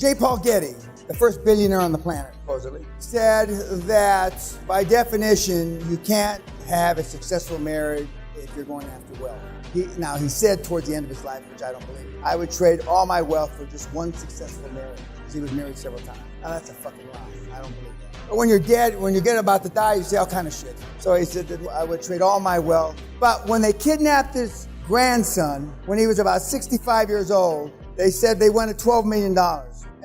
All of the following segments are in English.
J. Paul Getty, the first billionaire on the planet, supposedly, said that by definition, you can't have a successful marriage if you're going after wealth. He said towards the end of his life, which I don't believe, I would trade all my wealth for just one successful marriage, because he was married several times. Now that's a fucking lie. I don't believe that. But when you're dead, when you get about to die, you say all kind of shit. So he said that I would trade all my wealth. But when they kidnapped his grandson, when he was about 65 years old, they said they wanted $12 million.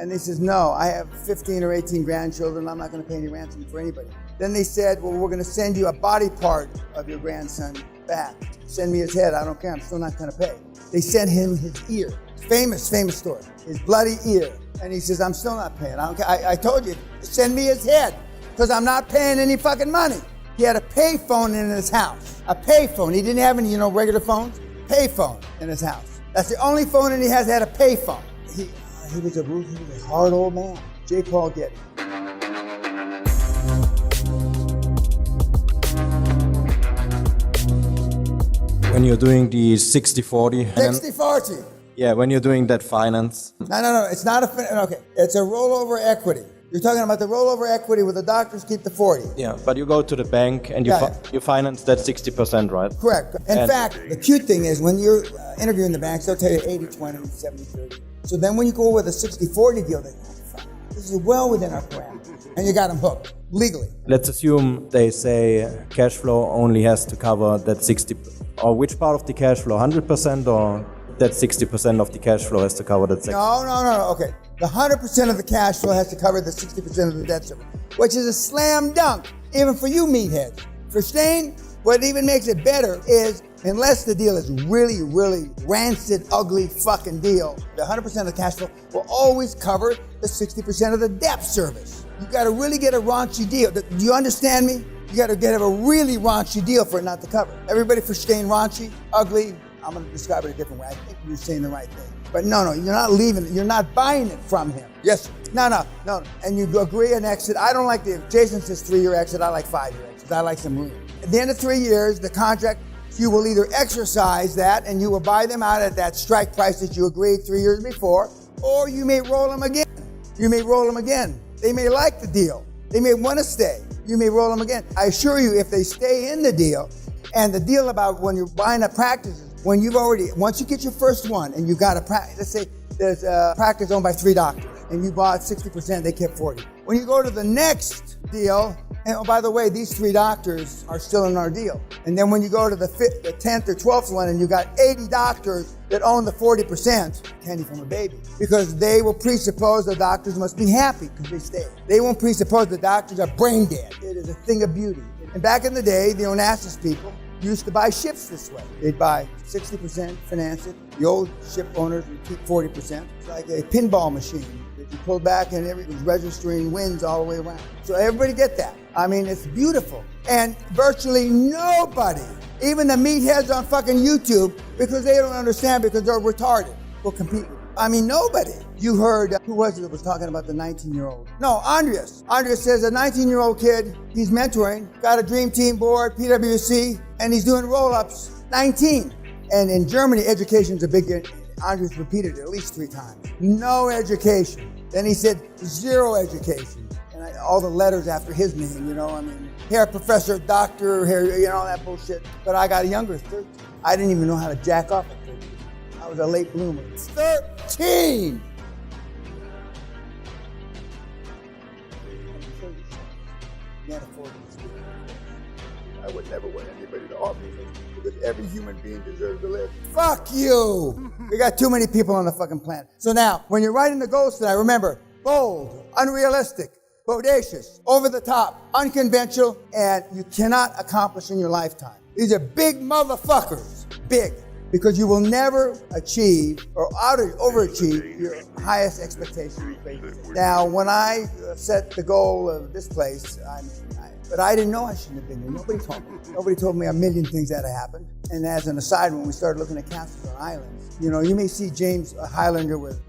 And he says, no, I have 15 or 18 grandchildren. I'm not going to pay any ransom for anybody. Then they said, well, we're going to send you a body part of your grandson back. Send me his head. I don't care. I'm still not going to pay. They sent him his ear. Famous story. His bloody ear. And he says, I'm still not paying. I don't care. I told you, send me his head, because I'm not paying any fucking money. He had a pay phone in his house. A pay phone. He didn't have any, regular phones. Pay phone in his house. That's the only phone that he has had a pay phone. He was a hard old man. J. Paul Getty. When you're doing the 60-40. 60-40. Yeah, when you're doing that finance. No. It's not okay. It's a rollover equity. You're talking about the rollover equity where the doctors keep the 40. Yeah, but you go to the bank and you finance that 60%, right? Correct. In fact, the cute thing is when you're interviewing the banks, they'll tell you 80-20, 70-30. So then when you go with a 60-40 deal, they go, fuck, this is well within our parameters. And you got them hooked, legally. Let's assume they say cash flow only has to cover that 60, or which part of the cash flow, 100% or that 60% of the cash flow has to cover that 60%? No. Okay. The 100% of the cash flow has to cover the 60% of the debt service, which is a slam dunk, even for you meatheads. For Stain, what even makes it better is, unless the deal is really, really rancid, ugly fucking deal, the 100% of the cash flow will always cover the 60% of the debt service. You gotta really get a raunchy deal. Do you understand me? You gotta get a really raunchy deal for it not to cover. Everybody for Stain raunchy, ugly. I'm gonna describe it a different way. I think you're saying the right thing. But no, you're not leaving it. You're not buying it from him. Yes. No. And you agree an exit. I don't like Jason says 3-year exit. I like 5-year exit. I like some room. At the end of 3 years, the contract, you will either exercise that and you will buy them out at that strike price that you agreed 3 years before, or you may roll them again. They may like the deal. They may want to stay. You may roll them again. I assure you, if they stay in the deal, and the deal about when you're buying a practice, once you get your first one and you got a practice, let's say there's a practice owned by 3 doctors and you bought 60%, they kept 40. When you go to the next deal, and oh, by the way, these 3 doctors are still in our deal. And then when you go to the 10th or 12th one and you got 80 doctors that own the 40%, candy from a baby. Because they will presuppose the doctors must be happy because they stayed. They won't presuppose the doctors are brain dead. It is a thing of beauty. And back in the day, the Onassis people used to buy ships this way. They'd buy 60%, finance it. The old ship owners would keep 40%. It's like a pinball machine that you pull back and it was registering wins all the way around. So everybody get that. I mean, it's beautiful. And virtually nobody, even the meatheads on fucking YouTube, because they don't understand because they're retarded, will compete with it. I mean, nobody. You heard, who was it that was talking about the 19-year-old? No, Andreas. Andreas says a 19-year-old kid, he's mentoring, got a dream team board, PwC, and he's doing roll-ups, 19. And in Germany, education's a big, Andreas repeated it at least 3 times. No education. Then he said 0 education. And all the letters after his name, hair professor, doctor, that bullshit. But I got a younger, 13. I didn't even know how to jack off at 13. I was a late bloomer. 13! Metaphorically speaking, I would never want anybody to harm me because every human being deserves to live. Fuck you! We got too many people on the fucking planet. So now, when you're writing the goals tonight, remember, bold, unrealistic, bodacious, over the top, unconventional, and you cannot accomplish in your lifetime. These are big motherfuckers. Big. Because you will never achieve or overachieve your highest expectations. Now, when I set the goal of this place, but I didn't know I shouldn't have been here. Nobody told me. Nobody told me a million things that had happened. And as an aside, when we started looking at castles on islands, you may see James Highlander with,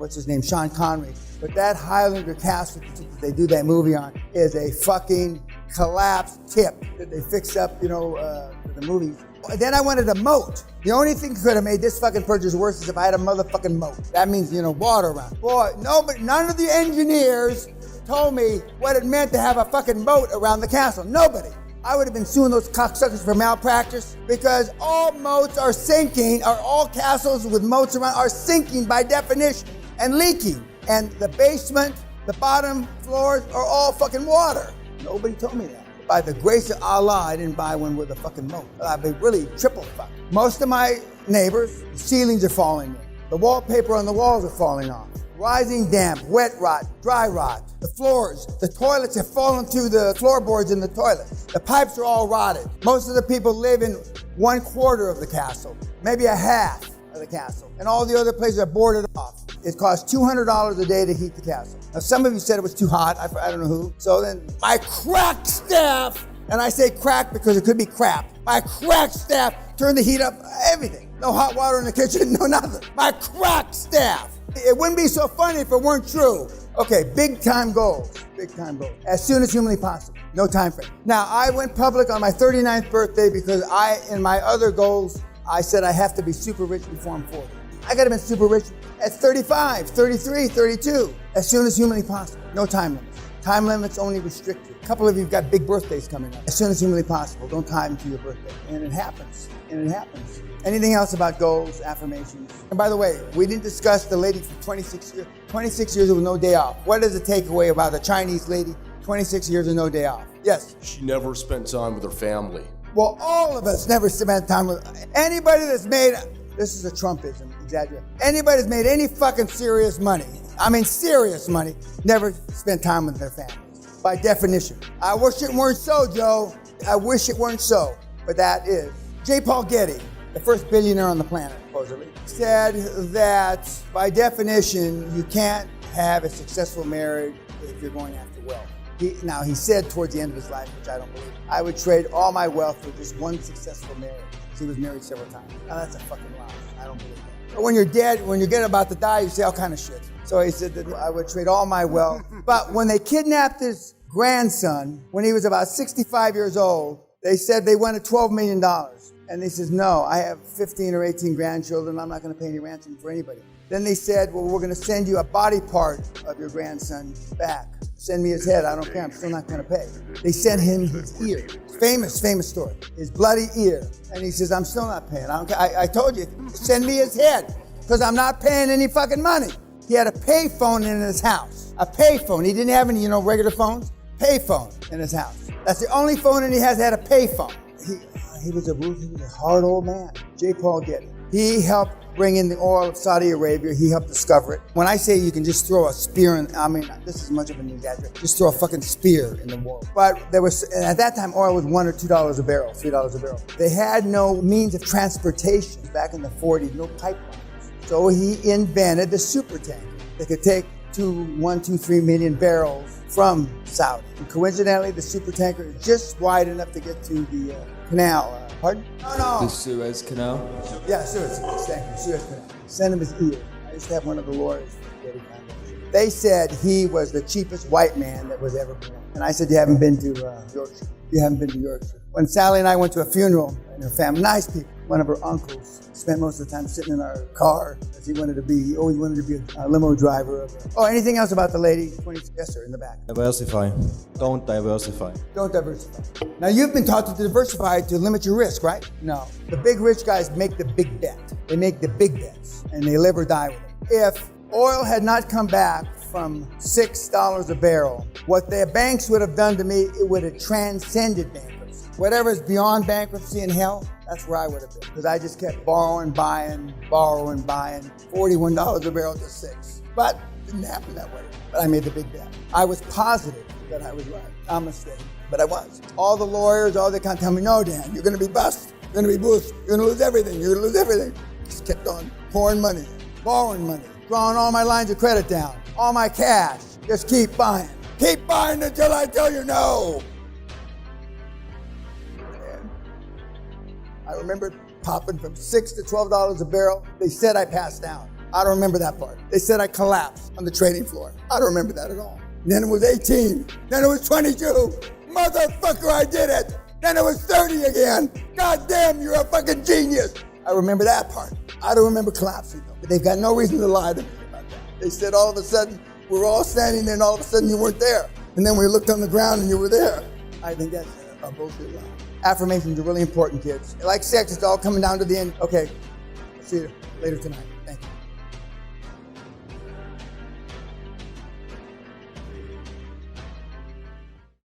Sean Connery, but that Highlander castle that they do that movie on is a fucking collapsed tip that they fixed up, for the movies. Then I wanted a moat. The only thing that could have made this fucking purchase worse is if I had a motherfucking moat. That means, water around. Boy, none of the engineers told me what it meant to have a fucking moat around the castle. Nobody. I would have been suing those cocksuckers for malpractice because all moats are sinking, or all castles with moats around are sinking by definition and leaking. And the basement, the bottom floors are all fucking water. Nobody told me that. By the grace of Allah, I didn't buy one with a fucking moat. I've been really triple fucked. Most of my neighbors, the ceilings are falling in. The wallpaper on the walls are falling off. Rising damp, wet rot, dry rot. The floors, the toilets have fallen through the floorboards in the toilets. The pipes are all rotted. Most of the people live in 1/4 of the castle, maybe a half of the castle. And all the other places are boarded off. It costs $200 a day to heat the castle. Now, some of you said it was too hot. I don't know who. So then my crack staff, and I say crack because it could be crap. My crack staff turned the heat up, everything. No hot water in the kitchen, no nothing. My crack staff. It wouldn't be so funny if it weren't true. Okay, big time goals. Big time goals. As soon as humanly possible. No time frame. Now, I went public on my 39th birthday because in my other goals, I said I have to be super rich before I'm 40. I gotta be super rich at 35, 33, 32. As soon as humanly possible. No time limits. Time limits only restricted. A couple of you have got big birthdays coming up. As soon as humanly possible. Don't time to your birthday. And it happens. Anything else about goals, affirmations? And by the way, we didn't discuss the lady for 26 years. 26 years with no day off. What is the takeaway about a Chinese lady, 26 years with no day off? Yes? She never spent time with her family. Well, all of us never spent time with anybody that's made, this is a Trumpism, exaggerate. Anybody that's made any fucking serious money, serious money, never spent time with their families, by definition. I wish it weren't so, Joe. I wish it weren't so, but that is. J. Paul Getty, the first billionaire on the planet, supposedly, said that by definition, you can't have a successful marriage if you're going after wealth. He said towards the end of his life, which I don't believe, I would trade all my wealth for just one successful marriage. He was married several times. Now that's a fucking lie. I don't believe that. But when you're dead, when you get about to die, you say all kind of shit. So he said that I would trade all my wealth. But when they kidnapped his grandson, when he was about 65 years old, they said they wanted $12 million. And he says, no, I have 15 or 18 grandchildren. I'm not going to pay any ransom for anybody. Then they said, well, we're going to send you a body part of your grandson back. Send me his head. I don't care. I'm still not going to pay. They sent him his ear. Famous story. His bloody ear. And he says, I'm still not paying. I don't care. I told you, send me his head because I'm not paying any fucking money. He had a pay phone in his house. A pay phone. He didn't have any, regular phones. Pay phone in his house. That's the only phone that he has had a pay phone. He was a hard old man. J. Paul Getty. He helped bring in the oil of Saudi Arabia. He helped discover it. When I say you can just throw a spear in, this is much of an exaggeration. Just throw a fucking spear in the world. But and at that time, oil was $1 or $2 a barrel, $3 a barrel. They had no means of transportation back in the 40s, no pipelines. So he invented the super tanker that could take 1, 2, 3 million barrels from Saudi. And coincidentally, the super tanker is just wide enough to get to the canal. Pardon? No. The Suez Canal? Yeah, Suez Canal. Send him his ear. I used to have one of the lawyers. They said he was the cheapest white man that was ever born. And I said, you haven't been to Yorkshire. You haven't been to Yorkshire. When Sally and I went to a funeral in her family, nice people, one of her uncles spent most of the time sitting in our car because he always wanted to be a limo driver. Anything else about the lady? Yes, sir, in the back. Diversify. Don't diversify. Don't diversify. Now, you've been taught to diversify to limit your risk, right? No. The big rich guys make the big bet. They make the big bets, and they live or die with it. If oil had not come back from $6 a barrel, what the banks would have done to me, it would have transcended bankruptcy. Whatever is beyond bankruptcy and hell, that's where I would have been. Because I just kept borrowing, buying, $41 a barrel to $6. But it didn't happen that way. But I made the big bet. I was positive that I was right. I'm mistaken. But I was. All the lawyers, they can't tell me, no, Dan, you're going to be bust. You're going to be boost. You're going to lose everything. You're going to lose everything. Just kept on pouring money, borrowing money, drawing all my lines of credit down, all my cash. Just keep buying. Keep buying until I tell you no. And I remember popping from $6 to $12 a barrel. They said I passed out. I don't remember that part. They said I collapsed on the trading floor. I don't remember that at all. And then it was 18. Then it was 22. Motherfucker, I did it. Then it was 30 again. God damn, you're a fucking genius. I remember that part. I don't remember collapsing though. But they've got no reason to lie to me about that. They said all of a sudden, we were all standing there and all of a sudden you weren't there. And then we looked on the ground and you were there. I think that's a bullshit lie. Affirmations are really important, kids. Like sex, it's all coming down to the end. Okay, I'll see you later tonight.